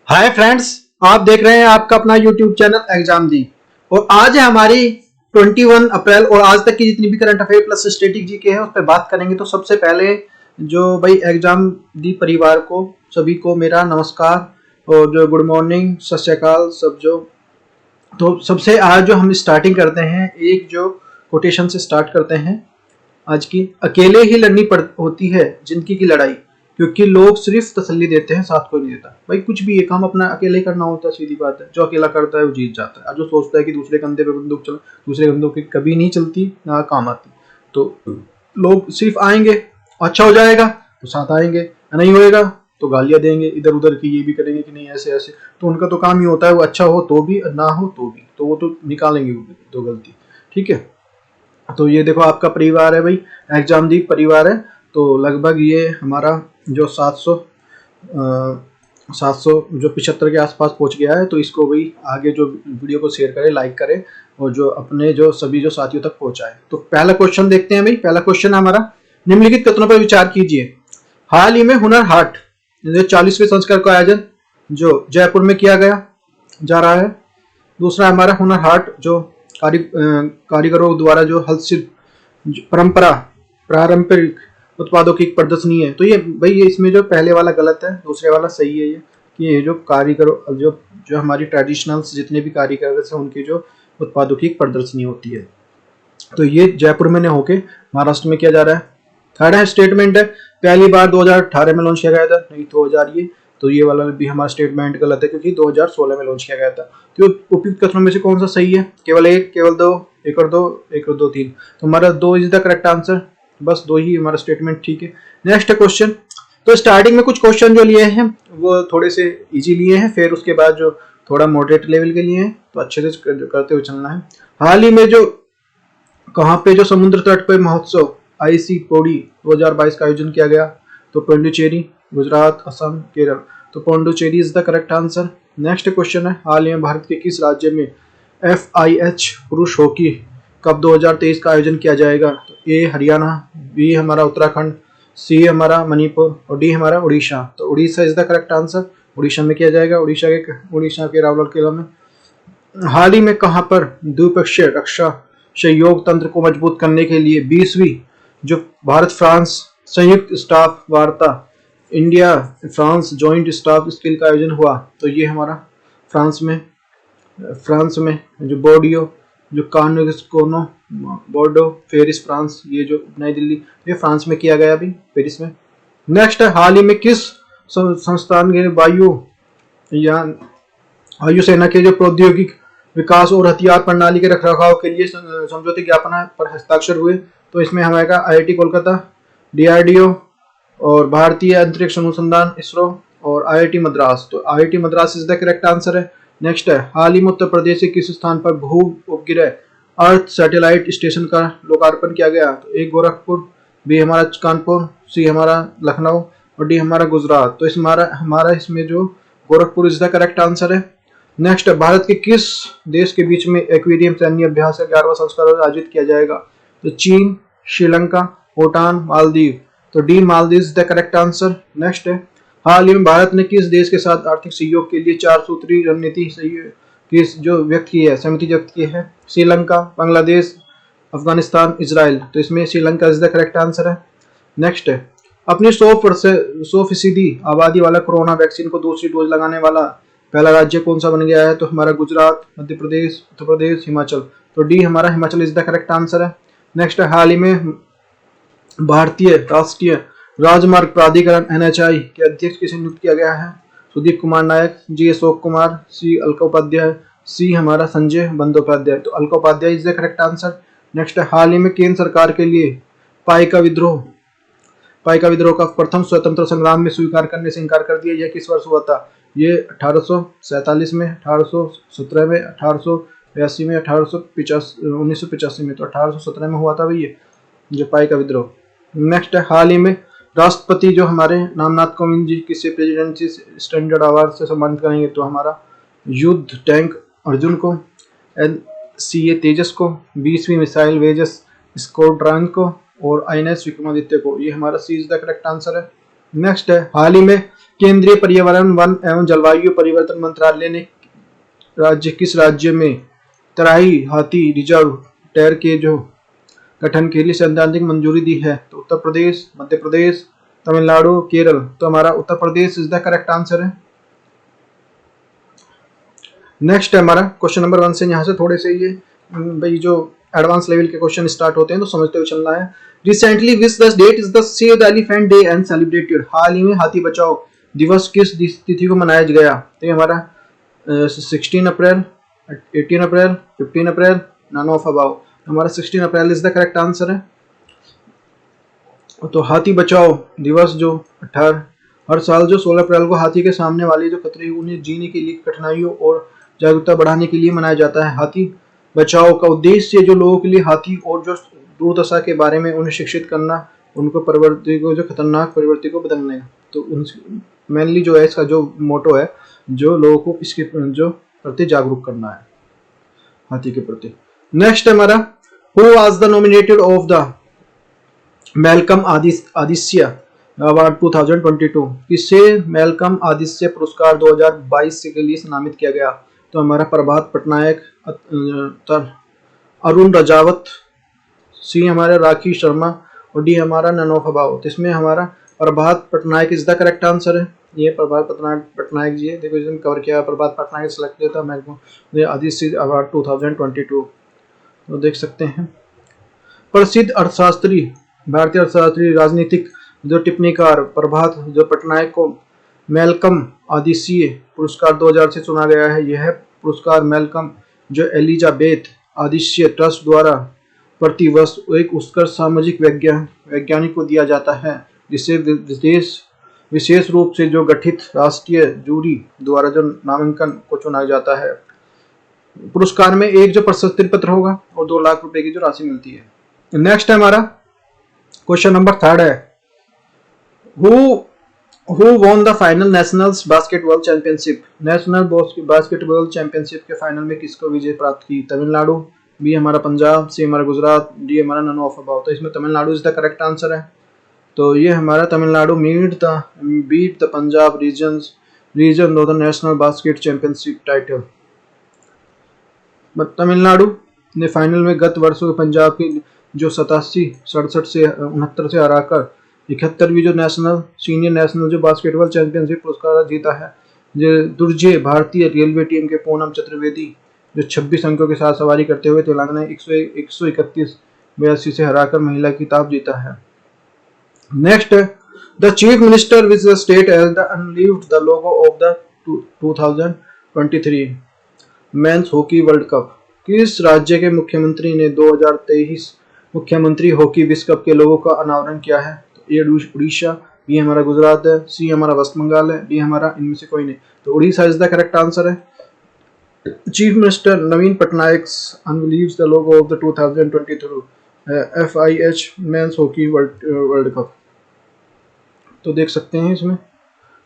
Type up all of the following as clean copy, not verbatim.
Hi friends, आप देख रहे हैं आपका अपना यूट्यूब चैनल एग्जाम दी। और आज है हमारी 21 अप्रैल और आज तक की जितनी भी current affair plus static GK है उस पर बात करेंगे। तो सबसे पहले जो भाई एग्जाम दी परिवार को सभी को मेरा नमस्कार और जो गुड मॉर्निंग सत श्री अकाल सब जो। तो सबसे आज जो हम स्टार्टिंग करते हैं एक जो कोटेशन से स्टार्ट करते हैं आज की। अकेले ही लड़नी पड़ होती है जिंदगी की लड़ाई, क्योंकि लोग सिर्फ तसल्ली देते हैं साथ कोई नहीं देता। भाई कुछ भी ये काम अपना अकेले करना होता है, सीधी बात है। जो अकेला करता है वो जीत जाता है, और जो सोचता है कि दूसरे कंधे पे बंदूक चला, दूसरे कंधों की कभी नहीं चलती ना काम आती। तो लोग सिर्फ आएंगे, अच्छा हो जाएगा तो साथ आएंगे, नहीं होएगा तो गालियां देंगे इधर उधर की, ये भी करेंगे कि नहीं ऐसे ऐसे। तो उनका तो काम ही होता है वो अच्छा हो तो भी ना हो तो भी, तो वो तो निकालेंगे तो गलती। ठीक है, तो ये देखो आपका परिवार है भाई, एग्जाम दी परिवार है। तो लगभग ये हमारा जो 700 जो 75 के आसपास पहुंच गया है। तो इसको भाई आगे जो वीडियो को शेयर करें, लाइक करें और जो अपने जो सभी जो साथियों तक पहुंचाए। तो पहला क्वेश्चन देखते हैं भाई। पहला क्वेश्चन है हमारा, निम्नलिखित कथनों पर विचार कीजिए। हाल ही में हुनर हाट 40वें संस्करण का आयोजन जो जयपुर में किया गया जा रहा है। दूसरा हमारा हुनर हाट जो कारीगरों द्वारा जो हस्तशिल्प परंपरा पारंपरिक उत्पादों की प्रदर्शनी है। तो ये भाई ये इसमें जो पहले वाला गलत है, दूसरे वाला सही है। ये कि ये जो कारीगरों जो जो हमारी ट्रेडिशनल्स जितने भी कारीगर हैं उनकी जो उत्पादों की प्रदर्शनी होती है। तो ये जयपुर में होके महाराष्ट्र में किया जा रहा है। थर्ड है स्टेटमेंट है, पहली बार 2018 में लॉन्च किया गया था, नहीं 2000 ये। तो ये वाला भी हमारा स्टेटमेंट गलत है क्योंकि 2016 में लॉन्च किया गया था। तो उपयुक्त कथनों में से कौन सा सही है? केवल एक, केवल दो, एक और दो, एक और दो, तीन। तो हमारा दो इज द करेक्ट आंसर, बस दो ही हमारा स्टेटमेंट ठीक है। Next question. तो स्टार्टिंग में कुछ क्वेश्चन जो लिए हैं वो थोड़े से इजी लिए हैं, फिर उसके बाद जो थोड़ा मॉडरेट लेवल के लिए हैं, तो अच्छे से करते हुए चलना है। हाल ही में जो कहाँ पे जो समुद्र तट पर महोत्सव आईसी पौड़ी 2022 का आयोजन किया गया? तो पांडिचेरी, गुजरात, असम, केरल। तो Pondicherry is the correct answer. Next question है, हाल ही में भारत के किस राज्य में FIH पुरुष हॉकी कप 2023 का आयोजन किया जाएगा? तो ए हरियाणा, बी हमारा उत्तराखंड, सी हमारा मणिपुर और डी हमारा उड़ीसा। तो Orissa is the correct answer, Orissa में किया जाएगा, उड़ीसा के राउरकेला में। हाल ही में कहां पर द्विपक्षीय रक्षा सहयोग तंत्र को मजबूत करने के लिए 20वीं जो भारत फ्रांस संयुक्त स्टाफ वार्ता India France joint staff skill का आयोजन हुआ? तो ये हमारा फ्रांस में जो बोर्डियो जो कानोनो बोर्डो पेरिस फ्रांस, ये जो नई दिल्ली, ये फ्रांस में किया गया अभी पेरिस में। नेक्स्ट है, हाल ही में किस संस्थान के वायुसेना के जो प्रौद्योगिक विकास और हथियार प्रणाली के रखरखाव के लिए समझौते ज्ञापन पर हस्ताक्षर हुए? तो इसमें हमारा IIT कोलकाता, DRDO और भारतीय अंतरिक्ष अनुसंधान ISRO और IIT मद्रास। तो IIT Madras is the correct answer है। नेक्स्ट है, हाल ही में उत्तर प्रदेश के किस स्थान पर भू उपग्रह अर्थ सैटेलाइट स्टेशन का लोकार्पण किया गया? तो एक गोरखपुर, बी हमारा कानपुर, सी हमारा लखनऊ और डी हमारा गुजरात। तो हमारा इसमें जो Gorakhpur is the correct answer है। नेक्स्ट, भारत के किस देश के बीच में एक्वेरियम सैन्य अभ्यास का 11वां संस्करण आयोजित किया जाएगा? तो चीन, श्रीलंका, भूटान, मालदीव। तो D Maldives is the correct answer. Next है, हाल ही में भारत ने किस देश के साथ आर्थिक सहयोग के लिए 4 सूत्री रणनीति जो व्यक्त की है, सहमति व्यक्त की है? श्रीलंका, बांग्लादेश, अफगानिस्तान, इजराइल। तो इसमें Sri Lanka is the correct answer है। नेक्स्ट है, अपनी 100% आबादी वाला कोरोना वैक्सीन को दूसरी डोज लगाने वाला पहला राज्य कौन सा बन गया है? तो हमारा गुजरात, मध्य प्रदेश, उत्तर प्रदेश, हिमाचल। तो डी हमारा Himachal is the correct answer है। नेक्स्ट है, हाल ही में भारतीय राष्ट्रीय राजमार्ग प्राधिकरण NHAI के अध्यक्ष किसे नियुक्त किया गया है? सुदीप कुमार नायक, जी अशोक कुमार, सी अलका उपाध्याय, सी हमारा संजय बंदोपाध्याय। तो Alka Upadhyay is the correct answer. Next है, हाल ही में केंद्र सरकार के लिए पाइका विद्रोह का प्रथम स्वतंत्र संग्राम में स्वीकार करने से इनकार कर दिया। यह किस वर्ष हुआ था? ये 1847 में, 1817 में, 1882 में, 1985 में। तो 1817 में हुआ था भाई ये जो पाइका विद्रोह। नेक्स्ट है, हाल ही में राष्ट्रपति जो हमारे नामनाथ कोविंद जी किसे प्रेसिडेंसी स्टैंडर्ड अवार्ड से सम्मानित करेंगे? तो हमारा युद्ध टैंक अर्जुन को, CA तेजस को, 20वीं मिसाइल वेजस स्क्वाड्रन को और INS विक्रमादित्य को। ये हमारा सी इज द करेक्ट आंसर है। नेक्स्ट है, हाल ही में केंद्रीय पर्यावरण वन एवं जलवायु परिवर्तन मंत्रालय ने किस राज्य में तराई हाथी रिजर्व टेर के जो गठन के लिए सैद्धांतिक मंजूरी दी है? तो उत्तर प्रदेश, मध्य प्रदेश, तमिलनाडु, केरल। तो हमारा Uttar Pradesh is the correct answer है। नेक्स्ट है हमारा क्वेश्चन नंबर 1 से, यहाँ से थोड़े से ये भाई जो एडवांस लेवल के क्वेश्चन स्टार्ट होते हैं तो समझते हुए चलना है। Recently which the date is the save the elephant day and celebrated. हाल ही में हाथी बचाओ दिवस किस तिथि को मनाया गया? तो ये हमारा 16 अप्रैल, 18 अप्रैल, 15 अप्रैल, नन ऑफ अबाव। हमारा 16 April is the correct answer है। तो हाथी बचाओ दिवस जो 18 हर साल जो 16 अप्रैल को हाथी के सामने वाले जो खतरे उन्हें जीने के लिए कठिनाइयों और जागरूकता बढ़ाने के लिए मनाया जाता है। हाथी बचाओ का उद्देश्य जो लोगों के लिए हाथी और जो दुर्दशा के बारे में उन्हें शिक्षित करना, उनको प्रवृत्ति को जो खतरनाक प्रवृत्ति को बदलने। तो मेनली जो है इसका जो मोटो है जो लोगों को इसके जो प्रति जागरूक करना है हाथी के प्रति। नेक्स्ट है हमारा, who was the nominated of the Malcolm Aditya award 2022? किसे मेलकम आदित्य पुरस्कार 2022 के लिए नामित किया गया? तो हमारा प्रभात पटनायक, अरुण रजावत, सी हमारा राखी शर्मा और डी हमारा नन ऑफ अबाव। तो इसमें हमारा Prabhat Patnaik is the correct answer है। ये प्रभात पटनायक जी है, देखो इसमें कवर किया प्रभात पटनायक सेलेक्ट किया था मेरे को आदित्य अवार्ड 2022। तो देख सकते हैं। प्रसिद्ध अर्थशास्त्री, भारतीय अर्थशास्त्री, राजनीतिक जो टिप्पणीकार प्रभात जो पटनायक को मेलकम आदित्य पुरस्कार 2000 से चुना गया है। यह पुरस्कार मेलकम जो एलिजाबेथ आदित्य ट्रस्ट द्वारा प्रतिवर्ष एक उत्कृष्ट सामाजिक वैज्ञानिक को दिया जाता है, जिसे विशेष रूप से जो गठित राष्ट्रीय जूरी द्वारा जो नामांकन को चुना जाता है। पुरस्कार में एक जो प्रशस्ति पत्र होगा और 2 लाख रुपए की जो राशि मिलती है। नेक्स्ट है हमारा क्वेश्चन नंबर 3 है, who won the final national basketball championship? National basketball championship के फाइनल में किसको विजय प्राप्त की? तमिलनाडु, बी हमारा पंजाब, सी हमारा गुजरात, डी हमारा नन ऑफ अबाव। तो इसमें Tamil Nadu is the correct answer है। तो ये हमारा Tamil Nadu beat the Punjab reason of the national basket championship title. Tamil Nadu ने फाइनल में गत वर्षों पंजाब की जो 67 से 69 से हराकर 71वीं जो सीनियर नेशनल जो बास्केटबॉल चैंपियनशिप पुरस्कार जीता है। जो दुर्जे भारतीय रेलवे टीम के पूनम चतुर्वेदी जो 26 अंकों के साथ सवारी करते हुए तेलंगाना 131-82 से हराकर महिला खिताब जीता है। Next, the chief minister which the state as the unveiled the logo of the 2023 men's hockey world cup. किस राज्य के मुख्यमंत्री ने 2023 मुख्यमंत्री हॉकी विश्व कप के लोगों का अनावरण किया है? तो ए उड़ीसा, बी हमारा गुजरात है, सी हमारा वेस्ट बंगाल है, डी हमारा इनमें से कोई नहीं। तो Orissa is the correct answer है। Chief minister Naveen Patnaik unveils the logo of the 2023 FIH men's hockey world cup. तो देख सकते हैं इसमें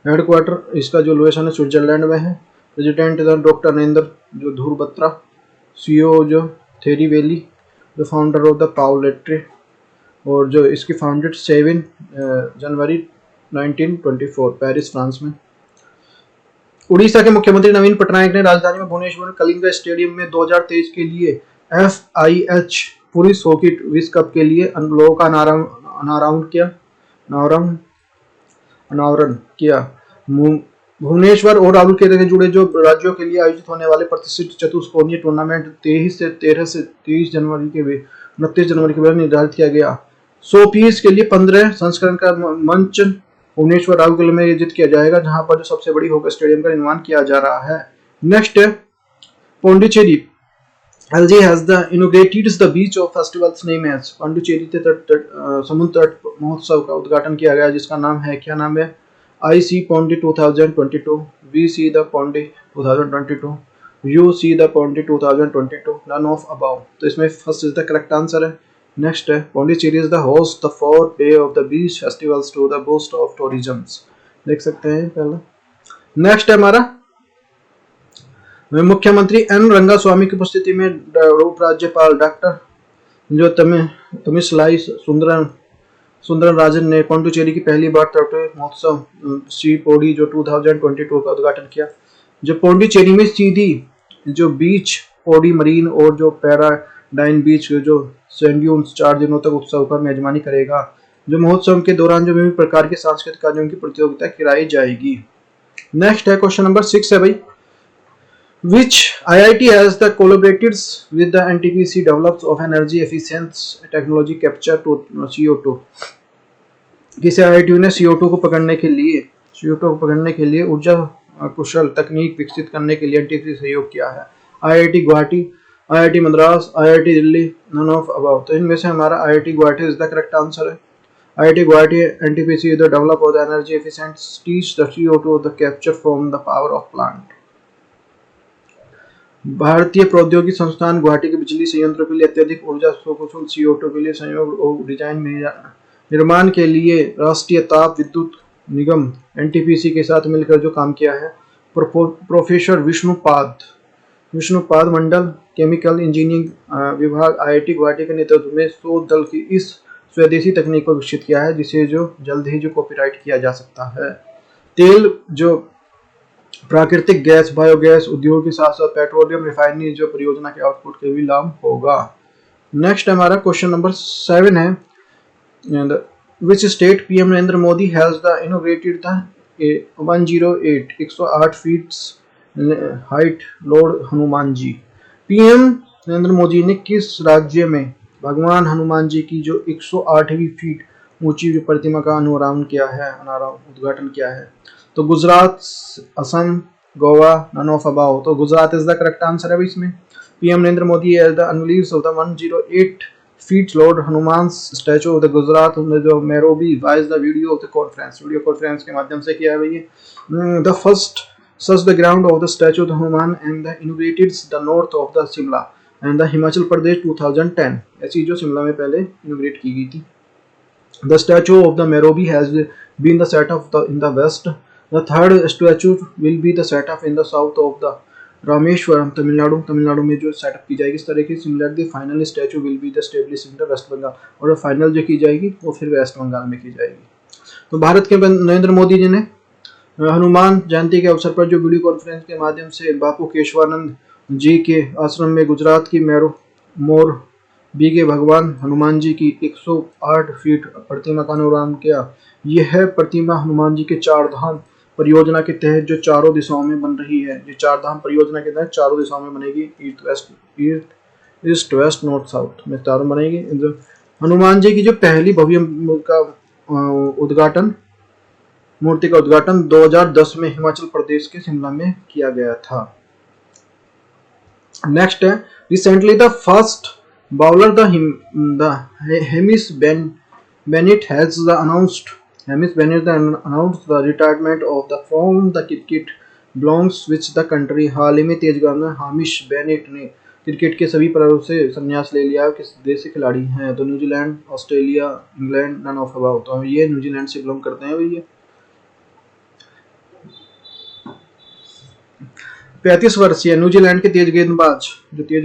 हेडक्वार्टर इसका जो लोकेशन है स्विट्जरलैंड में है। प्रेसिडेंट डॉक्टर नरेंद्र जो धूर बत्रा, CEO जो थेरी वेली, जो फाउंडर ऑफ द पाउलेट्री और जो इसकी फाउंडेड 7 जनवरी 1924 पेरिस फ्रांस में। उड़ीसा के मुख्यमंत्री नवीन पटनायक ने राजधानी में भुवनेश्वर कलिंगा स्टेडियम में 2023 के लिए FIH पुरुष हॉकी विश्व कप के लिए लोगों का अनावरण किया। भुवनेश्वर और राउरकेला से जुड़े जो राज्यों के लिए आयोजित होने वाले प्रतिष्ठित चतुष्कोणीय टूर्नामेंट 23 जनवरी के 29 जनवरी के बाद निर्धारित किया गया। 100 पीस के लिए 15 संस्करण का मंच भुवनेश्वर राउरकेला में आयोजित किया जाएगा, जहां पर जो सबसे बड़ी हॉकी स्टेडियम का निर्माण किया जा रहा है। Next, Pondicherry LG has the inaugurated the beach of festivals name as। Pondicherry समुद्र तट महोत्सव का उद्घाटन किया गया, जिसका नाम है, क्या नाम है? IC Pondi 2022, VC the Pondi 2022, UC the Pondi 2022, none of above। तो इसमें first is the correct answer है। नेक्स्ट है, Pondicherry is the host the 4 day of the beach festivals to the boost of tourism। देख सकते हैं पहला। Next है हमारा मुख्यमंत्री एन रंगास्वामी की उपस्थिति में उप राज्यपाल डॉक्टर जो तमिसलाई सुंदरराजन ने पौंडुचेरी की पहली बार तटीय महोत्सव सी पौड़ी जो 2022 का उद्घाटन किया। जो पौंडुचेरी में सीधी जो बीच पौड़ी मरीन और जो पैराडाइन बीच जो सैंड ड्यून्स 4 दिनों तक उत्सव का मेजबानी करेगा। जो महोत्सव के दौरान जो विभिन्न प्रकार के सांस्कृतिक कार्यों की प्रतियोगिता कराई जाएगी। नेक्स्ट है क्वेश्चन नंबर 6 है भाई, which IIT has the collaborated with the NTPC develops of energy efficient technology capture to CO2। किस IIT ने CO2 को पकड़ने के लिए ऊर्जा कुशल तकनीक विकसित करने के लिए NTPC सहयोग किया है। IIT Guwahati, IIT Madras, IIT Delhi, none of above. तो इनमें से हमारा IIT Guwahati is the correct answer है। IIT Guwahati NTPC the develop of the energy efficient teach the CO2 the capture from the power of plant। भारतीय प्रौद्योगिकी संस्थान गुवाहाटी के बिजली संयंत्रों के लिए अत्यधिक ऊर्जा कुशल CO2 के लिए संयोग और डिजाइन निर्माण के लिए राष्ट्रीय ताप विद्युत निगम NTPC के साथ मिलकर जो काम किया है। प्रोफेसर विष्णुपाद मंडल केमिकल इंजीनियरिंग विभाग IIT गुवाहाटी के नेतृत्व में शोध दल की इस स्वदेशी तकनीक को विकसित किया है जिसे जो जल्द ही जो कॉपीराइट किया जा सकता है। तेल जो प्राकृतिक गैस बायोगैस उद्योग के साथ साथ पेट्रोलियम रिफाइनरी जो परियोजना के आउटपुट के भी लाभ होगा। नेक्स्ट हमारा क्वेश्चन नंबर 7 है, which state PM Narendra Modi has the inaugurated the 108 feet height lord Hanuman ji. PM Narendra Modi ने किस राज्य में भगवान हनुमान जी की जो 108वीं फीट ऊंची जो प्रतिमा का उद्घाटन किया है। तो Gujarat, Assam, Goa, none of above. तो Gujarat is the correct answer है इसमें। PM Narendra Modi as the unveils of the 108 feet lord Hanuman statue of the Gujarat जो Morbi via the video conference के माध्यम से किया है भैया। The first such the ground of the statue of the Hanuman and the innovated the north of the Shimla and the Himachal Pradesh 2010। ऐसी जो शिमला में पहले इनोग्रेट की गई थी। The statue of the Merobi has been the set up in the west. The third statue will be the set up in the south of the Rameswaram Tamil Nadu में जो setup की जाएगी इस तरह की। Similarly final statue will be the establish in the West Bengal, और final जो की जाएगी वो फिर वेस्ट बंगाल में की जाएगी। तो भारत के नरेंद्र मोदी जी ने हनुमान जयंती के अवसर पर जो वीडियो कॉन्फ्रेंस के माध्यम से बापू केशवानंद जी के आश्रम में गुजरात की मोरबी के भगवान हनुमान जी की 108 फीट प्रतिमा का अनावरण किया। यह प्रतिमा हनुमान जी के चार धाम परियोजना के तहत जो चारों दिशाओं में बन रही है। जो चार धाम परियोजना के तहत चारों दिशाओं में बनेगी, ईस्ट वेस्ट नॉर्थ साउथ में चारों बनेगी। हनुमान जी की जो पहली भव्य मूर्ति का उद्घाटन 2010 में हिमाचल प्रदेश के शिमला में किया गया था। नेक्स्ट है, recently the first bowler the Hamish Bennett has announced the retirement of the from the cricket belongs which the country। हाल ही में तेज गेंदबाज हामिश बेनेट ने क्रिकेट के सभी प्रकारों से संन्यास ले लिया। किस देश से खिलाड़ी हैं? तो New Zealand, Australia, England, none of above. तो ये न्यूजीलैंड से बिलोंग करते हैं भैया। 35 वर्षीय न्यूजीलैंड के तेज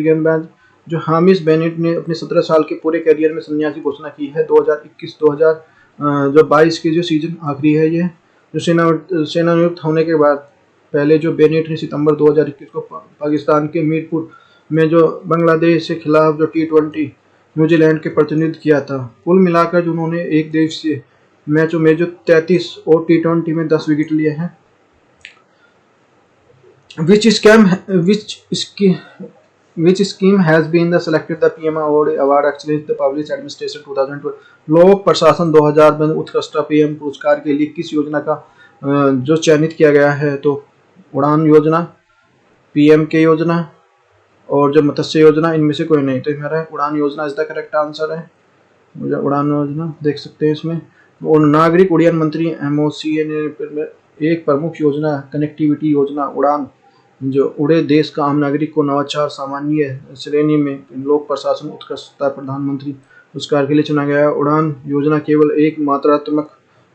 गेंदबाज जो हामिश बेनेट ने अपने 17 साल के पूरे करियर में संन्यास की घोषणा की है। 2021-2022 की जो सीजन आखिरी है ये। जो सेवानिवृत्त होने के बाद पहले जो बेनेट ने सितंबर 2021 को पाकिस्तान के मीरपुर में जो बांग्लादेश के खिलाफ जो T20 न्यूजीलैंड के प्रतिनिधित्व किया था। कुल मिलाकर जो उन्होंने एक दिवसीय मैचों में जो 33 और T20 में 10 विकेट लिए हैं। Which scheme has been selected the PM Award Excellence the Public Administration 2012। लोक प्रशासन 2000 में उत्कृष्ट PM पुरस्कार के लिए किस योजना का जो चयनित किया गया है? तो उड़ान योजना, PMK योजना और जो मत्स्य योजना, इनमें से कोई नहीं। तो हमारा उड़ान योजना इसका करेक्ट आंसर है। उड़ान योजना देख सकते हैं इसमें। और नागरिक उड्डयन मंत्री MOCA ने एक प्रमुख योजना कनेक्टिविटी योजना उड़ान जो उड़े देश का आम नागरिक को नवाचार सामान्य श्रेणी में लोक प्रशासन उत्कृष्टता प्रधानमंत्री पुरस्कार के लिए चुना गया। उड़ान योजना केवल एक मात्रात्मक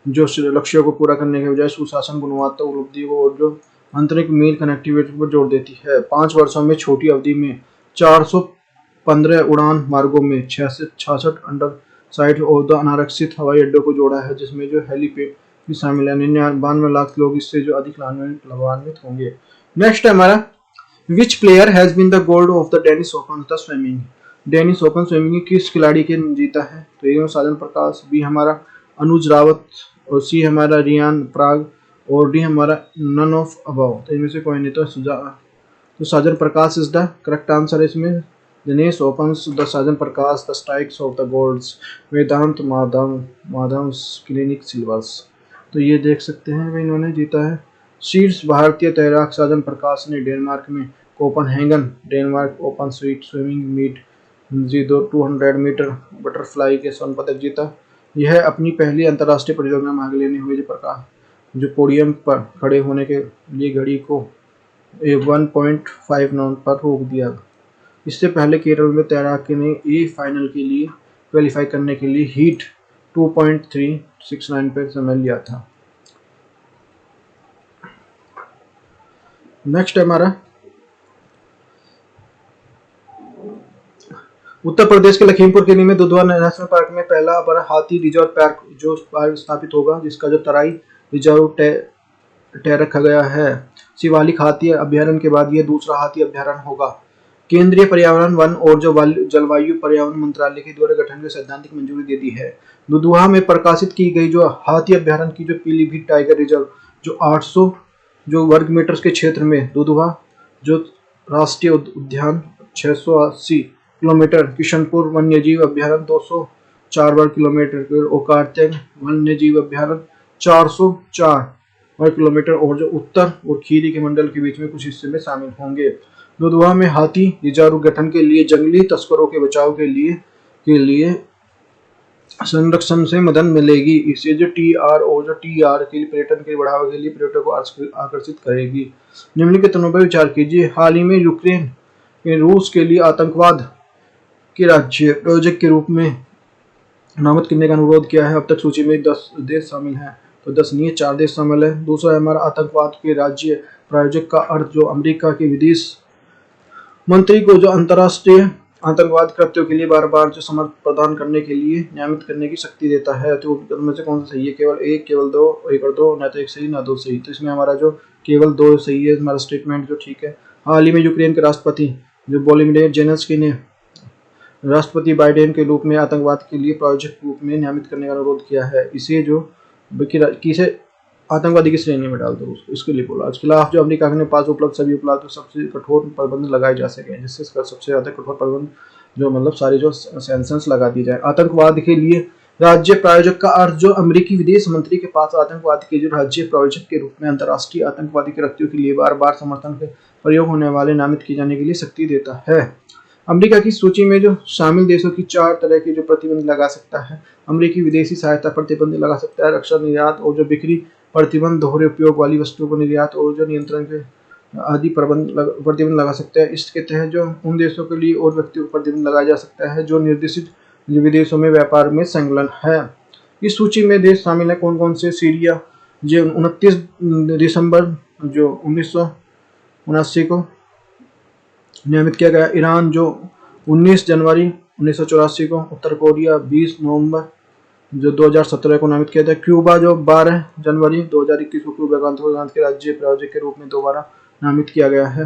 जो लक्ष्यों को पूरा करने के बजाय सुशासन, गुणवत्ता, उपलब्धि को और जो आंतरिक मील कनेक्टिविटी पर जोर देती है। 5 वर्षों में छोटी अवधि में 415 उड़ान मार्गों में 66 अंडर साइट और द अनारक्षित हवाई अड्डों को जोड़ा है, जिसमें जो हेलीपैड भी शामिल है। 92 लाख लोग इससे जो अधिक लाभान्वित होंगे। नेक्स्ट है हमारा, which player has been the gold of the Danish open the swimming. Danish open swimming किस खिलाड़ी के जीता है? तो ए साजन प्रकाश, बी हमारा अनुज रावत, और सी हमारा रियान पराग, और डी हमारा नन ऑफ अबव। तो इनमें से कोई नहीं। तो Sajan Prakash is the correct answer है इसमें। Danish opens the Sajan Prakash the strikes of the golds Vedaant Madhav clinched silvers. तो ये देख सकते हैं भाई इन्होंने जीता है। शीर्ष भारतीय तैराक साजन प्रकाश ने डेनमार्क में Copenhagen Denmark open swimming meet 200 metre butterfly के स्वर्ण पदक जीता। यह अपनी पहली अंतर्राष्ट्रीय प्रतियोगिता में भाग लेने हुए जो पोडियम पर खड़े होने के लिए घड़ी को 1.59 पर रोक दिया। इससे पहले केरल में तैराक ने ए फाइनल के लिए क्वालिफाई करने के लिए हीट 2.369 पर समय लिया था। नेक्स्ट है हमारा, उत्तर प्रदेश के लखीमपुर खीरी में दुधवा नेशनल पार्क में पहला बड़ा हाथी रिजर्व पार्क जो स्थापित होगा, जिसका जो तराई रिजर्व टैग रखा गया है। शिवालिक हाथी अभ्यारण्य के बाद यह दूसरा हाथी अभ्यारण्य होगा। केंद्रीय पर्यावरण वन और जो जलवायु पर्यावरण मंत्रालय के द्वारा गठन की सैद्धांतिक मंजूरी दे दी है। दुधवा में प्रकाशित की गई जो हाथी अभ्यारण्य की जो पीलीभीत टाइगर रिजर्व जो 800 जो वर्ग मीटर के क्षेत्र में, दुधवा जो राष्ट्रीय उद्यान 680 किलोमीटर, किशनपुर वन्यजीव अभ्यारण्य 204 वर्ग किलोमीटर और कार्तिक वन्यजीव अभ्यारण्य 404 वर्ग किलोमीटर और जो उत्तर और खीरी के मंडल के बीच में कुछ हिस्से में शामिल होंगे। दुधवा में हाथी रिजर्व गठन के लिए जंगली तस्करों के बचाव के लिए संरक्षण से मदद मिलेगी। इससे जो टीआर और जो टीआर के लिए पर्यटन के बढ़ावा के लिए पर्यटकों को आकर्षित करेगी। निम्नलिखित पर विचार कीजिए। हाल ही में यूक्रेन ने रूस के लिए आतंकवाद के राज्य प्रोजेक्ट के रूप में नामित करने का अनुरोध किया है। अब तक सूची में 10 देश शामिल हैं। तो 10 नहीं, 4 देश शामिल है। दूसरा है हमारा, आतंकवाद के राज्य प्रायोजक का अर्थ जो अमेरिका के विदेश मंत्री को जो अंतर्राष्ट्रीय आतंकवाद कृत्यों के लिए बार बार जो समर्थन प्रदान करने के लिए नियमित करने की शक्ति देता है। तो उनमें से कौन सा सही है? केवल एक, केवल दो, एक और दो, ना तो एक सही ना दो सही। तो इसमें हमारा जो केवल 2 सही है हमारा स्टेटमेंट जो ठीक है। हाल ही में यूक्रेन के राष्ट्रपति जो वोलोदिमीर जेलेंस्की ने राष्ट्रपति बाइडेन के रूप में आतंकवाद के लिए प्रायोजक रूप में नियमित करने का अनुरोध किया है। इसे जो किसे आतंकवादी की श्रेणी में डाल दो इसके लिए बोला। इसके खिलाफ जो अमेरिका के पास उपलब्ध सभी उपलब्ध सबसे कठोर प्रतिबंध लगाए जा सके, जिससे सबसे ज्यादा कठोर प्रतिबंध जो मतलब सारे जो सैंक्शंस लगा दिए जाए। आतंकवाद के लिए राज्य प्रायोजक का अर्थ जो अमेरिकी विदेश मंत्री के पास आतंकवाद के जो राज्य प्रायोजक के रूप में अंतर्राष्ट्रीय आतंकवादी कृत्यों के लिए बार बार समर्थन के प्रयोग होने वाले नामित किए जाने के लिए शक्ति देता है। अमेरिका की सूची में जो शामिल देशों की 4 तरह के जो प्रतिबंध लगा सकता है। अमेरिकी विदेशी सहायता प्रतिबंध लगा सकता है, रक्षा निर्यात और जो बिक्री प्रतिबंध, दोहरे उपयोग वाली वस्तुओं को निर्यात और जो नियंत्रण के आदि प्रतिबंध लगा सकता है। इसके तहत जो उन देशों के लिए और व्यक्तियों पर प्रतिबंध लगाया जा सकता है जो निर्देशित विदेशों में व्यापार में संलग्न है। इस सूची में देश शामिल है कौन कौन से? सीरिया जो 29 दिसंबर जो 1979 को नियमित किया गया। ईरान जो 19 जनवरी 1984 को। उत्तर कोरिया 20 नवंबर जो 2017 को नामित किया था। क्यूबा जो 12 जनवरी 2021 को क्यूबा को आतंकवाद के राज्य प्रायोजक के रूप में दोबारा नामित किया गया है।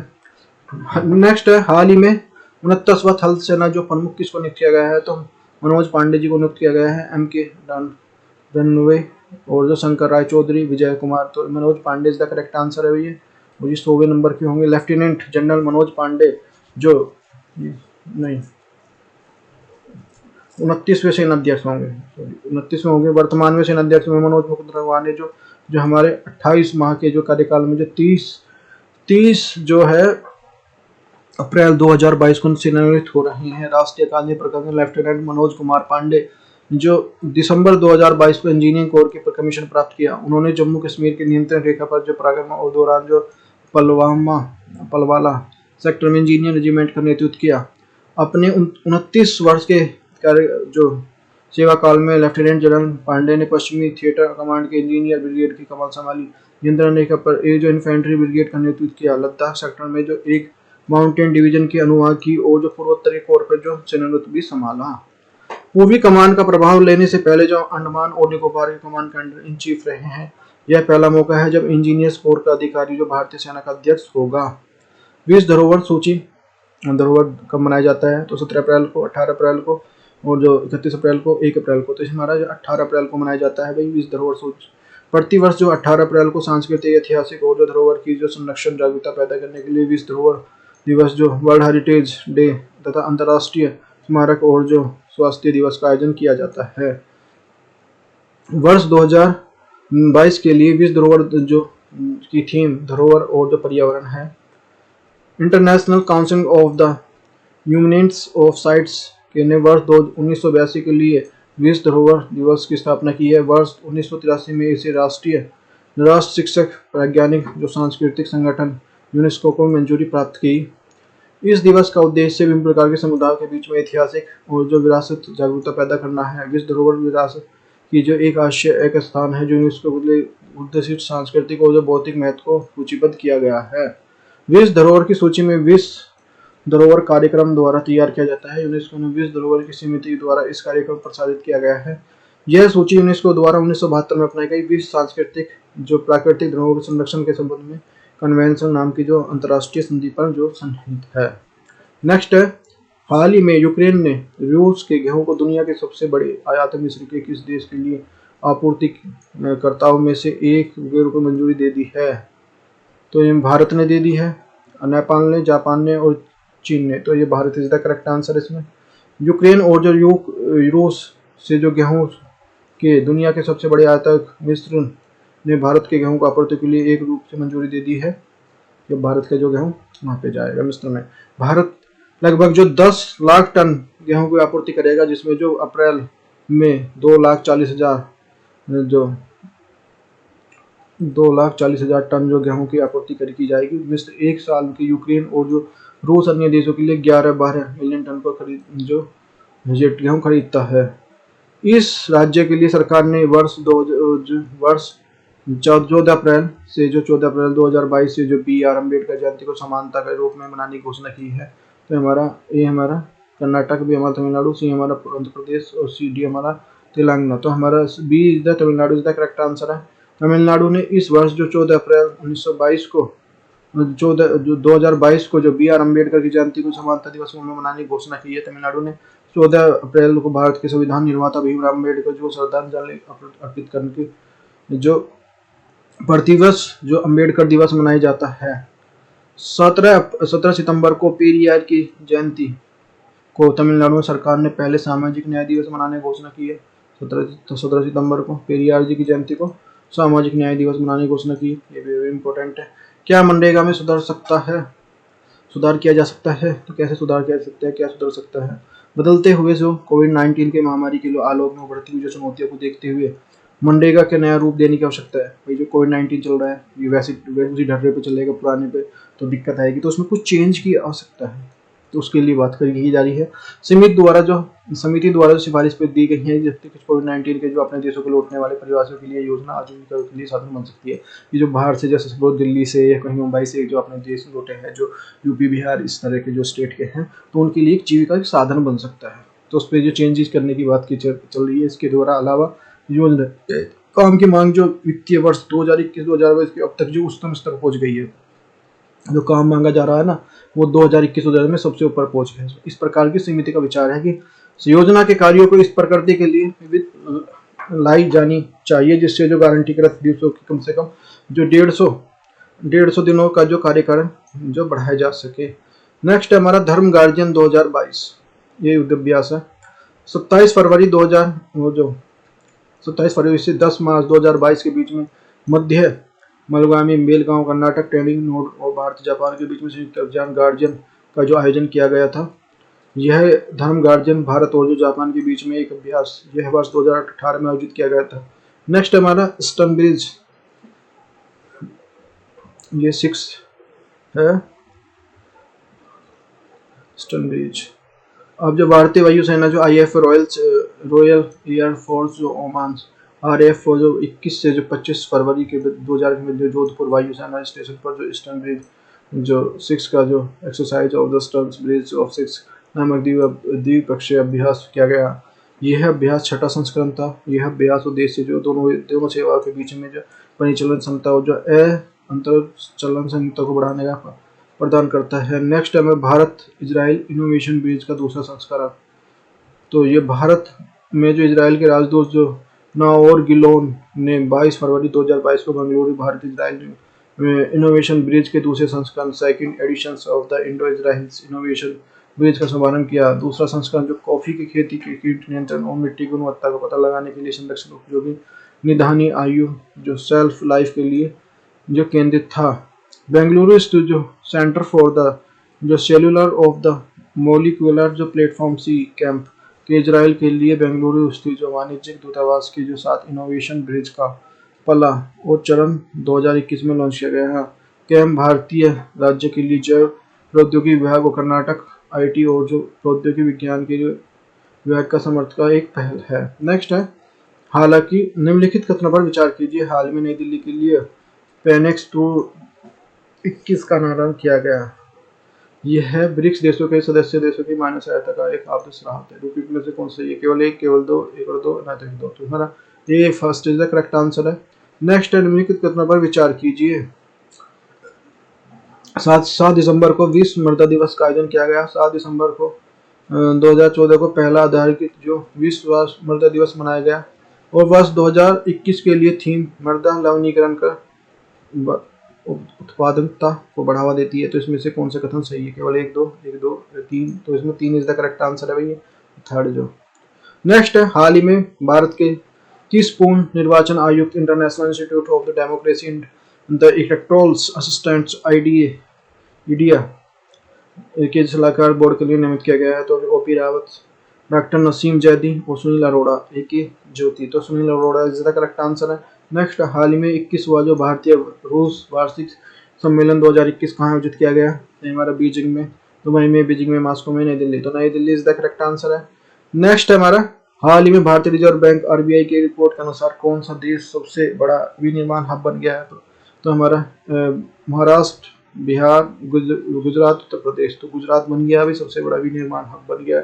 नेक्स्ट है, हाल ही में 69वां थल सेना जो प्रमुख किसको नियुक्त किया गया है? तो मनोज पांडे जी को नियुक्त किया गया है। MK रनवे और जो शंकर राय चौधरी, विजय कुमार। तो Manoj Pandey is the correct answer है भैया। और ये 100वें नंबर के होंगे। लेफ्टिनेंट जनरल मनोज पांडे जो नहीं 29वें सेनाध्यक्ष होंगे, 29वें होंगे। वर्तमान में सेनाध्यक्ष में मनोज मुकुंद नरवाने जो हमारे 28 माह के जो कार्यकाल में जो 30 जो है अप्रैल 2022 को सेवानिवृत्त हो रहे हैं। राष्ट्रीय अकादमी प्रकरण लेफ्टिनेंट मनोज कुमार पांडे जो दिसंबर 2022 को इंजीनियरिंग कोर के कमीशन प्राप्त किया। उन्होंने जम्मू कश्मीर के नियंत्रण रेखा पर जो पराक्रम और दौरान जो पलवाला सेक्टर में इंजीनियर रेजिमेंट का नेतृत्व किया। अपने 29 वर्ष के जो सेवा काल में लेफ्टिनेंट जनरल पांडे ने पश्चिमी थिएटर कमांड के इंजीनियर ब्रिगेड की कमान संभाली। नियंत्रण रेखा पर एक जो इन्फेंट्री ब्रिगेड का नेतृत्व किया। लद्दाख सेक्टर में जो एक माउंटेन डिवीजन की अनुभाग की और जो पूर्वोत्तरी कोर पर जो सेनापति भी संभाला। पूर्वी कमान का प्रभाव लेने से पहले जो अंडमान और निकोबार के कमान कंमांडर इन चीफ रहे हैं, यह पहला मौका है जब इंजीनियर्स कोर का अधिकारी जो भारतीय सेना का अध्यक्ष होगा। 20 धरोहर सूची धरोहर कब मनाया जाता है? तो 17 अप्रैल को, 18 अप्रैल को और जो 31 अप्रैल को, 1 अप्रैल को। तो हमारा जो 18 अप्रैल को मनाया जाता है भाई 20 धरोहर सूची। प्रतिवर्ष जो 18 अप्रैल को सांस्कृतिक, ऐतिहासिक और जो धरोहर की जो संरक्षण जागरूकता पैदा करने के लिए 20 धरोहर दिवस जो वर्ल्ड हेरिटेज डे तथा अंतर्राष्ट्रीय स्मारक और जो स्वास्थ्य दिवस का आयोजन किया जाता है। वर्ष 2022 के लिए 20 धरोहर जो की थीम धरोहर और जो पर्यावरण है। International council of the humanities of sites के ने वर्ष 1982 के लिए 20 धरोहर दिवस की स्थापना की है। वर्ष 1983 में इसे राष्ट्रीय राष्ट्र शिक्षक वैज्ञानिक जो सांस्कृतिक संगठन यूनेस्को को मंजूरी प्राप्त की। इस दिवस का उद्देश्य विभिन्न प्रकार के समुदायों के बीच में ऐतिहासिक और जो विरासत जागरूकता पैदा करना है। विश्व धरोहर विरासत की जो एक स्थान है जो यूनेस्को के लिए उद्देशित सांस्कृतिक और जो भौतिक महत्व को सूचीबद्ध किया गया है। विश्व धरोहर की सूची में विश्व धरोहर कार्यक्रम द्वारा तैयार किया जाता है। यूनेस्को ने विश्व धरोहर की समिति द्वारा इस कार्यक्रम प्रसारित किया गया है। यह सूची यूनेस्को द्वारा 1972 में अपनाई गई विश्व सांस्कृतिक जो प्राकृतिक धरोहर संरक्षण के संबंध में कन्वेंशन नाम की जो अंतर्राष्ट्रीय संधि पर जो सन्निहित है। नेक्स्ट है, हाल ही में यूक्रेन ने रूस के गेहूं को दुनिया के सबसे बड़े आयात मिस्र के किस देश के लिए आपूर्तिकर्ताओं में से एक के रूप में मंजूरी दे दी है? तो ये भारत ने दे दी है, नेपाल ने, जापान ने और चीन ने। तो ये Bharat is the correct answer इसमें। यूक्रेन और जो रूस से जो गेहूं के दुनिया के सबसे बड़े आयातक मिस्र ने भारत के गेहूं को आपूर्ति के लिए एक रूप से मंजूरी दे दी है। जब भारत का जो गेहूं वहां पे जाएगा मिस्र में। भारत लगभग जो 10 लाख टन गेहूं की आपूर्ति करेगा, जिसमें जो अप्रैल में 2,40,000 जो 2,40,000 टन जो गेहूं की आपूर्ति की जाएगी। मिस्र एक साल की यूक्रेन और जो रूस अन्य देशों के लिए 11-12 मिलियन टन को गेहूं खरीदता है। इस राज्य के लिए सरकार ने वर्ष 14 अप्रैल 2022 से जो बी आर अम्बेडकर जयंती को समानता के रूप में मनाने की घोषणा की है। तो हमारा कर्नाटक, भी हमारा तमिलनाडु, सी हमारा आंध्र प्रदेश और सी डी हमारा तेलंगाना। तो हमारा B is the Tamil Nadu is the correct answer है। तमिलनाडु ने इस वर्ष जो 14 अप्रैल 2022 को जो बी आर अम्बेडकर की जयंती को समानता दिवस में मनाने की घोषणा की है। तमिलनाडु ने 14 अप्रैल को भारत के संविधान निर्माता भीमराव अम्बेडकर जो श्रद्धांजलि अर्पित करने के जो प्रतिवर्ष जो अम्बेडकर दिवस मनाया जाता है। 17 सितंबर को पेरियार की जयंती को तमिलनाडु सरकार ने पहले सामाजिक न्याय दिवस मनाने की घोषणा की है। 17 सितंबर को पेरियार जी की जयंती को सामाजिक न्याय दिवस मनाने की घोषणा की। ये भी इम्पोर्टेंट है। क्या मनरेगा में सुधार किया जा सकता है? तो कैसे सुधार किया जा सकता है, क्या सुधर सकता है? बदलते हुए जो कोविड-19 के महामारी के आलोक में उभरती हुई जो चुनौतियों को देखते हुए मनरेगा के नया रूप देने की आवश्यकता है। भाई जो कोविड-19 चल रहा है ये वैसे उसी ढर्रे पे चलेगा पुराने पे, तो दिक्कत आएगी। तो उसमें कुछ चेंज की आवश्यकता है, तो उसके लिए बात की जा रही है। समिति द्वारा जो सिफारिश पे दी गई है, जबकि कुछ कोविड-19 के जो अपने देशों को लौटने वाले प्रवासियों के लिए योजना आजीविका के लिए साधन बन सकती है। ये जो बाहर से जैसे सपोज दिल्ली से या कहीं मुंबई से जो अपने देश लौटे हैं, जो यूपी बिहार इस तरह के जो स्टेट के हैं, तो उनके लिए एक जीविका का साधन बन सकता है। तो उस पर जो चेंजेस करने की बात की चल रही है। इसके द्वारा अलावा योजना काम की मांग जो वित्तीय वर्ष 2021-2022 के अब तक जो उच्चतम स्तर पहुंच गई है, जो काम मांगा जा रहा है ना, वो 2021-2022 में सबसे ऊपर पहुंच गया है। इस प्रकार की समिति का विचार है कि योजना के कार्यों को इस प्रकृति के लिए विविध लाई जानी चाहिए, जिससे जो गारंटीकृत दिवसों की कम से कम जो 150 दिनों का जो कार्यकाल जो बढ़ाया जा सके। नेक्स्ट है हमारा धर्म गार्जियन 2022, ये युद्धाभ्यास है। 27 फरवरी से 10 मार्च 2022 के बीच में मध्य मलगामी बेलगांव कर्नाटक ट्रेनिंग नोड और भारत जापान के बीच में संयुक्त अभियान गार्जियन का जो आयोजन किया गया था। यह धर्म गार्जियन भारत और जो जापान के बीच में एक अभ्यास यह वर्ष 2018 में आयोजित किया गया था। नेक्स्ट हमारा स्टन ब्रिज, ये 6 है स्टन ब्रिज। अब जो भारतीय वायुसेना जो IAF रॉयल एयर फोर्स जो ओमान RAF जो 21 से जो 25 फरवरी के 2000 के मध्य जोधपुर वायुसेना स्टेशन पर जो स्टन ब्रिज जो 6 का जो एक्सरसाइज ऑफ द स्टन ब्रिज ऑफ 6 नामक द्विपक्षीय अभ्यास किया गया। यह अभ्यास छठा संस्करण था। यह अभ्यास उद्देश्य जो दोनों दोनों सेवाओं के बीच में जो परिचालन क्षमता और जो अंतर चलन संहिता को बढ़ाने का प्रदान करता है। नेक्स्ट है भारत इजराइल इनोवेशन ब्रिज का दूसरा संस्करण। तो ये भारत में जो इजराइल के राजदूत जो नाओर गिलोन ने 22 फरवरी 2022 को Bengaluru Bharat Israel innovation bridge के दूसरे संस्करण second edition of the Indo Israel innovation bridge का शुभारंभ किया। दूसरा संस्करण जो कॉफी की खेती के कीट नियंत्रण और मिट्टी की गुणवत्ता का पता लगाने के लिए संरक्षण उपयोगी निदानी आयु जो सेल्फ लाइफ के लिए जो केंद्रित था। बेंगलुरु स्थित जो सेंटर फॉर द जो सेल्यूलर ऑफ द मोलिकुलर जो प्लेटफॉर्म सी कैंप के इजराइल के लिए बेंगलुरु स्थित जो वाणिज्यिक दूतावास के जो साथ इनोवेशन ब्रिज का पहला और चरण 2021 में लॉन्च किया गया है। कैंप भारतीय राज्य के लिए जैव प्रौद्योगिकी विभाग और कर्नाटक आईटी और जो प्रौद्योगिकी विज्ञान के विभाग का समर्थ का एक पहल है। नेक्स्ट है हालांकि निम्नलिखित कथनों पर विचार कीजिए। हाल में नई दिल्ली के लिए पेनेक्स 21 का नाम किया गया। यह है ब्रिक्स देशों के सदस्य देशों की मान्य सहायता का एक आदेश रहा है। रूपी में से कौन सा ये केवल एक, केवल दो, एक और दो, ना तो दो। तो हमारा ये first is the correct answer है। नेक्स्ट है निम्नलिखित कथनों पर विचार कीजिए। 7 दिसंबर को विश्व मृदा दिवस का आयोजन किया गया। 7 दिसंबर को 2014 को पहला आधारित जो विश्व मृदा दिवस मनाया गया और वर्ष 2021 के लिए थीम मृदा लवणीकरण का उत्पादकता को बढ़ावा देती है। तो इसमें से कौन सा कथन सही है? केवल एक, दो, तीन। तो इसमें 3 इज द करेक्ट आंसर है भैया, थर्ड जो। नेक्स्ट है हाल ही में भारत के किस पूर्ण निर्वाचन आयुक्त international institute of the democracy and the electoral assistants IDEA के सलाहकार बोर्ड के लिए नियमित किया गया है? तो ओपी रावत, डॉक्टर नसीम जैदी और सुनील अरोड़ा। एक ही ज्योति, तो Sunil Arora is the correct answer है। नेक्स्ट हाल ही में 21वां जो भारतीय रूस वार्षिक सम्मेलन 2021 कहाँ आयोजित किया गया? हमारा बीजिंग में, दुबई में, बीजिंग में, मॉस्को में, नई दिल्ली। तो नई Delhi is the correct answer है। नेक्स्ट हमारा हाल ही में भारतीय रिजर्व बैंक RBI की रिपोर्ट के अनुसार कौन सा देश सबसे बड़ा विनिर्माण हब बन गया है? तो हमारा महाराष्ट्र, बिहार, गुजरात, उत्तर प्रदेश। तो गुजरात बन गया अभी सबसे बड़ा विनिर्माण हब बन गया।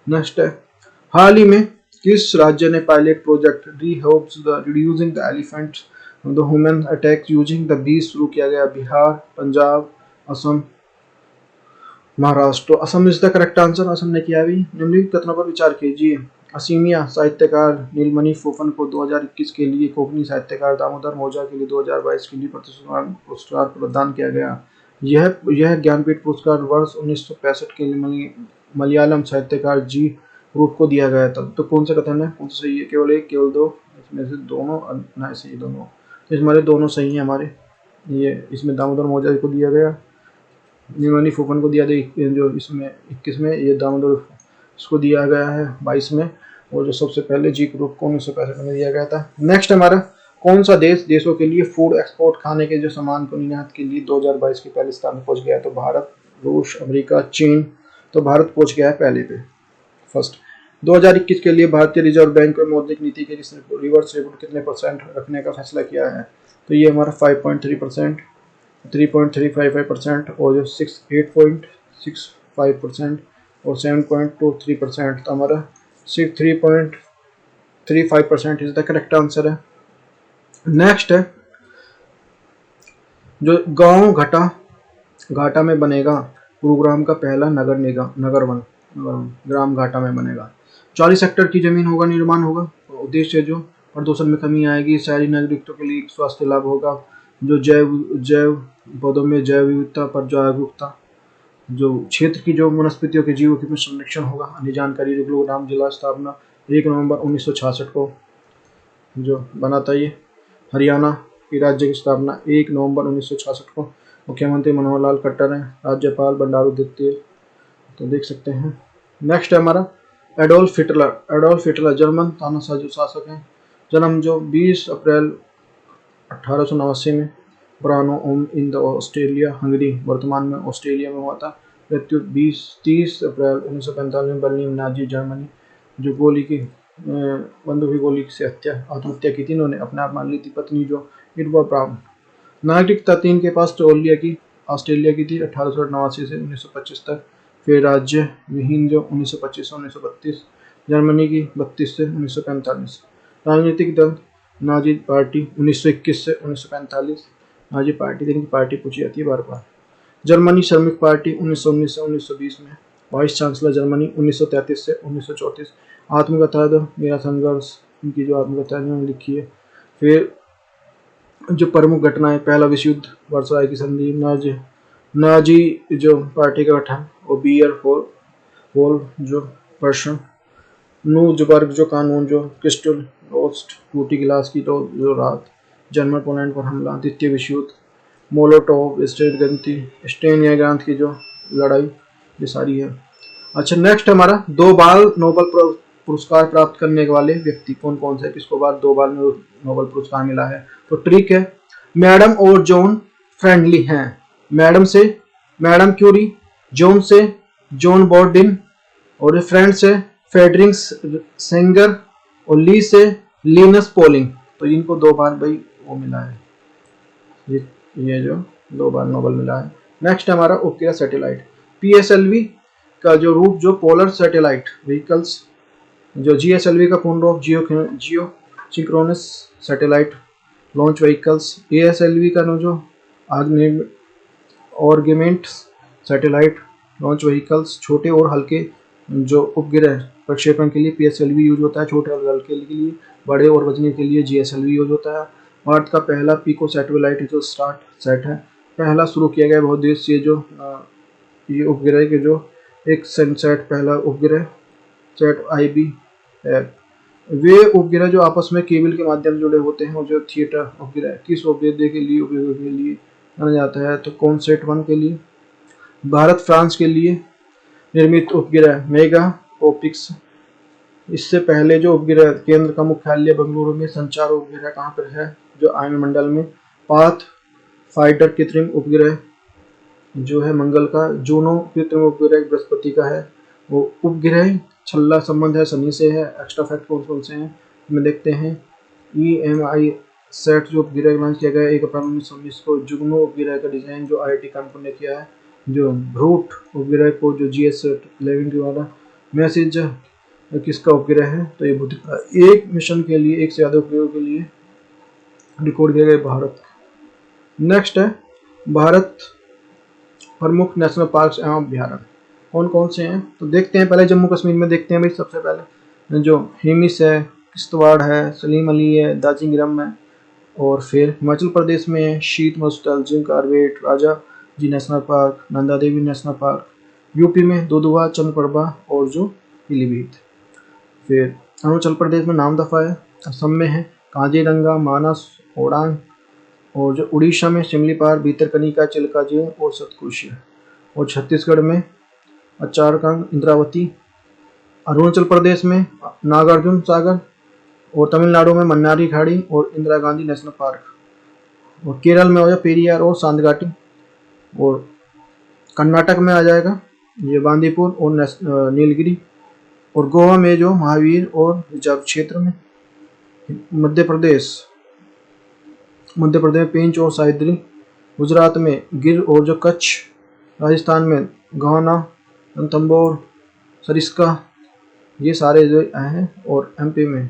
नेक्स्ट है हाल ही में किस राज्य ने pilot project reducing the elephant the human attack using the बीस शुरू किया गया? बिहार, पंजाब, असम, महाराष्ट्र। तो Assam is the correct answer, Assam ने किया भी। निम्नलिखित कथनों पर विचार कीजिए। असीमिया साहित्यकार नीलमणि फूफन को 2021 के लिए कोंकणी साहित्यकार दामोदर मौजा के लिए 2022 के लिए पुरस्कार प्रदान किया गया। यह ज्ञानपीठ पुरस्कार वर्ष 1965 के लिए मलयालम साहित्यकार जी रूप को दिया गया था। तो कौन सा कथन है, कौन सा सही है? केवल एक, केवल दो, इसमें से दोनों, ना सही दोनों। तो हमारे दोनों सही हैं हमारे। ये इसमें दामोदर मौजा को दिया गया, नीलमणि फूफन को दिया गया जो इसमें 21 में, ये दामोदर इसको दिया गया है 22 में, और जो सबसे पहले जी ग्रुप को 1965 में दिया गया था। नेक्स्ट हमारा कौन सा देशों के लिए फूड एक्सपोर्ट खाने के जो सामान को निर्यात के लिए 2022 के पहले स्थान पर पहुंच गया है? तो भारत, रूस, अमेरिका, चीन। तो भारत पहुंच गया है पहले पे, फर्स्ट। 2021 के लिए भारतीय रिजर्व बैंक ने मौद्रिक नीति के रिवर्स रेपो कितने % रखने का फैसला किया है? तो ये हमारा 5.3%, 3.355% और जो 8.65% और 7.23%। तो हमारा 3.35% इज द करेक्ट आंसर है। नेक्स्ट है जो गांव घाटा में बनेगा गुरुग्राम का पहला नगर वन ग्राम घाटा में बनेगा। 40 हेक्टेयर की जमीन होगा, निर्माण होगा। उद्देश्य जो प्रदूषण में कमी आएगी, शहरी नागरिकों के लिए स्वास्थ्य लाभ होगा, जो जैव पौधों में जैव विविधता पर जागरूकता, जो क्षेत्र की जो वनस्पतियों के जीवों की संरक्षण होगा। अन्य जानकारी जो गुरुग्राम जिला स्थापना 1 नवंबर 1966 को जो बना था, ये हरियाणा की राज्य की स्थापना 1 नवंबर 1966 को। मुख्यमंत्री मनोहर लाल खट्टर हैं, राज्यपाल बंडारू दत्तात्रेय। तो देख सकते हैं। नेक्स्ट है हमारा एडोल्फ हिटलर जर्मन तानाशाह जो शासक हैं। जन्म जो 20 अप्रैल 1889 में ब्रानो ओम इन द ऑस्ट्रेलिया हंगरी, वर्तमान में ऑस्ट्रेलिया में हुआ था। मृत्यु 30 अप्रैल 1945 में बर्लिन नाजी जर्मनी, जो गोली की बंदूक की गोली से आत्महत्या की थी इन्होंने, अपने आप मान ली थी। पत्नी जो इडवा ब्राउन। नागरिकता 3 के पास ऑस्ट्रेलिया की थी 1889 से 1925 तक। फिर राज्य विहीन जो 1925 से 1932। जर्मनी की 32 से 1945। राजनीतिक दल नाजी पार्टी 1921 से 1945। नाजी पार्टी देखिए पार्टी पूछी जाती है बार बार। जर्मनी श्रमिक पार्टी 1919 से 1920 में। वाइस चांसलर जर्मनी 1933 से 1934। आत्मकथा दो मेरा संघर्ष, इनकी जो आत्मकथा है लिखी है। फिर जो प्रमुख घटनाएं, पहला विश्व युद्ध, वर्साई की संधि, नाजी जो पार्टी का गठन और बियर फॉल जो प्रश्न, नूर्नबर्ग जो कानून, जो क्रिस्टल रोस्ट टूटी गिलास की जो रात, जर्मन पोलैंड पर हमला, द्वितीय विश्व युद्ध, मोलोटोव स्टेन या ग्रांथ की जो लड़ाई, ये सारी है। अच्छा नेक्स्ट हमारा 2 बार नोबेल पुरस्कार प्राप्त करने वाले व्यक्ति कौन कौन से, किसको बार 2 बार नोबेल पुरस्कार मिला है। तो ट्रिक है, मैडम और जॉन फ्रेंडली हैं। मैडम से मैडम क्यूरी, जॉन से जॉन बोर्डिन, और फ्रेंड से फेडरिक सेंगर, और ली से लिनस पॉलिंग। तो इनको 2 बार भाई वो मिला है, ये जो 2 बार नोबेल मिला है। नेक्स्ट हमारा उपग्रह सैटेलाइट, पीएसएलवी का जो रूप, जो पोलर सैटेलाइट व्हीकल्स, जो जीएसएलवी का पूर्ण रूप geosynchronous satellite launch vehicles, ASLV का जो ऑर्गेमेंट सैटेलाइट लॉन्च व्हीकल्स, छोटे और हल्के जो उपग्रह प्रक्षेपण के लिए पीएसएलवी यूज होता है, छोटे और हल्के के लिए, बड़े और वजनी के लिए जीएसएलवी यूज होता है। भारत का पहला पिको सैटेलाइट जो स्टार्ट सेट है, पहला शुरू किया गया बहुउद्देशीय जो ये उपग्रह के जो एक सेट, पहला उपग्रह सेट आईबी है। वे उपग्रह जो आपस में केबल के माध्यम से जुड़े होते हैं, और जो थिएटर उपग्रह किस उपग्रह के लिए उपयोग के लिए माना जाता है, तो कॉनसेट 1 के लिए। भारत फ्रांस के लिए निर्मित उपग्रह मेगा ओपिक्स। इससे पहले जो उपग्रह केंद्र का मुख्यालय बेंगलुरु में, संचार उपग्रह कहाँ पर है, जो आयनमंडल में। पाथ फाइटर कृत्रिम उपग्रह जो है मंगल का, जूनो कृत्रिम उपग्रह बृहस्पति का है। वो उपग्रह छल्ला संबंध है शनि से है। एक्स्ट्रा फैक्ट कौन कौन से हैं में देखते हैं। EMI सेट जो उपग्रह लॉन्च किया गया 1 अप्रैल 1919 को। जुगनू उपग्रह का डिजाइन जो IIT कानपुर ने किया है। जो ब्रूट उपग्रह को जो GS11 द्वारा मैसेज किसका उपग्रह है, तो ये बुध का। एक मिशन के लिए एक से ज्यादा उपयोग के लिए रिकॉर्ड किया गया भारत। नेक्स्ट है भारत प्रमुख नेशनल पार्क एवं अभ्यारण्य कौन कौन से हैं, तो देखते हैं। पहले जम्मू कश्मीर में देखते हैं भाई। सबसे पहले जो हिमिस है, किश्तवाड़ है, सलीम अली है, दार्जिलिंग है, और फिर हिमाचल प्रदेश में शीत मस्टल, जिम कार्बेट, राजा जी national park, Nanda Devi national park. UP में दुधवा, चंद्रप्रभा और जो पीलीभीत। फिर अरुणाचल प्रदेश में नामदफा है। असम में है काजीरंगा, मानस, ओडांग, और जो उड़ीसा में शिमलीपाल, भीतरकनिका, चिल्का झील और सतकुशिया। और छत्तीसगढ़ में अचारकंग, इंद्रावती। अरुणाचल प्रदेश में नागार्जुन सागर, और तमिलनाडु में मन्नारी खाड़ी और इंदिरा गांधी नेशनल पार्क। और केरल में हो जाए पेरियार और सांदघाटी। और कर्नाटक में आ जाएगा ये बांदीपुर और नीलगिरी। और गोवा में जो महावीर और रिजर्व क्षेत्र में। मध्य प्रदेश में पेंच और साहिद्री। गुजरात में गिर और जो कच्छ। राजस्थान में घाना, रणथंभौर, सरिस्का, ये सारे जो हैं। और MP में,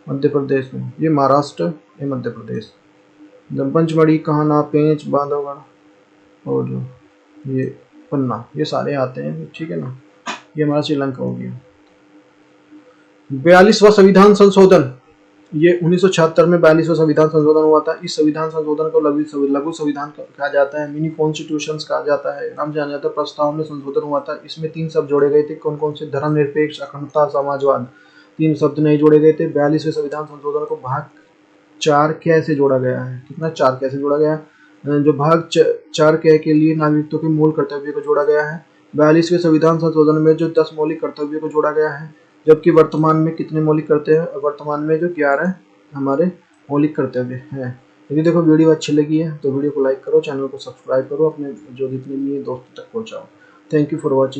मध्य प्रदेश में ये महाराष्ट्र, ये मध्य प्रदेश। पंचमढ़ी, कान्हा, पेंच, बांधवगढ़ और जो ये पन्ना, ये सारे आते हैं, ठीक है ना। ये हमारा श्रीलंका हो गया। 42वां संविधान संशोधन, ये 1976 में 42वां संविधान संशोधन हुआ था। इस संविधान संशोधन को लघु संविधान कहा जाता है, मिनी कॉन्स्टिट्यूशंस कहा जाता है, नाम जाना जाता है। प्रस्ताव में संशोधन हुआ था। इसमें 3 शब्द जोड़े गए थे। कौन कौन से, धर्मनिरपेक्ष, अखंडता, समाजवाद। 3 शब्द नहीं जोड़े गए थे। 42वें संविधान संशोधन को भाग 4 कैसे जोड़ा गया है, कितना 4 कैसे जोड़ा गया है। जो भाग 4 के लिए नागरिकत्व के मूल कर्तव्य को जोड़ा गया है। 42वें संविधान संशोधन में जो 10 मौलिक कर्तव्यों को जोड़ा गया है, जबकि वर्तमान में कितने मौलिक कर्तव्य हैं, वर्तमान में जो 11 हमारे मौलिक कर्तव्य हैं। यदि देखो वीडियो अच्छी लगी है तो वीडियो को लाइक करो, चैनल को सब्सक्राइब करो, अपने जो जितने भी दोस्तों तक पहुंचाओ। Thank you for watching.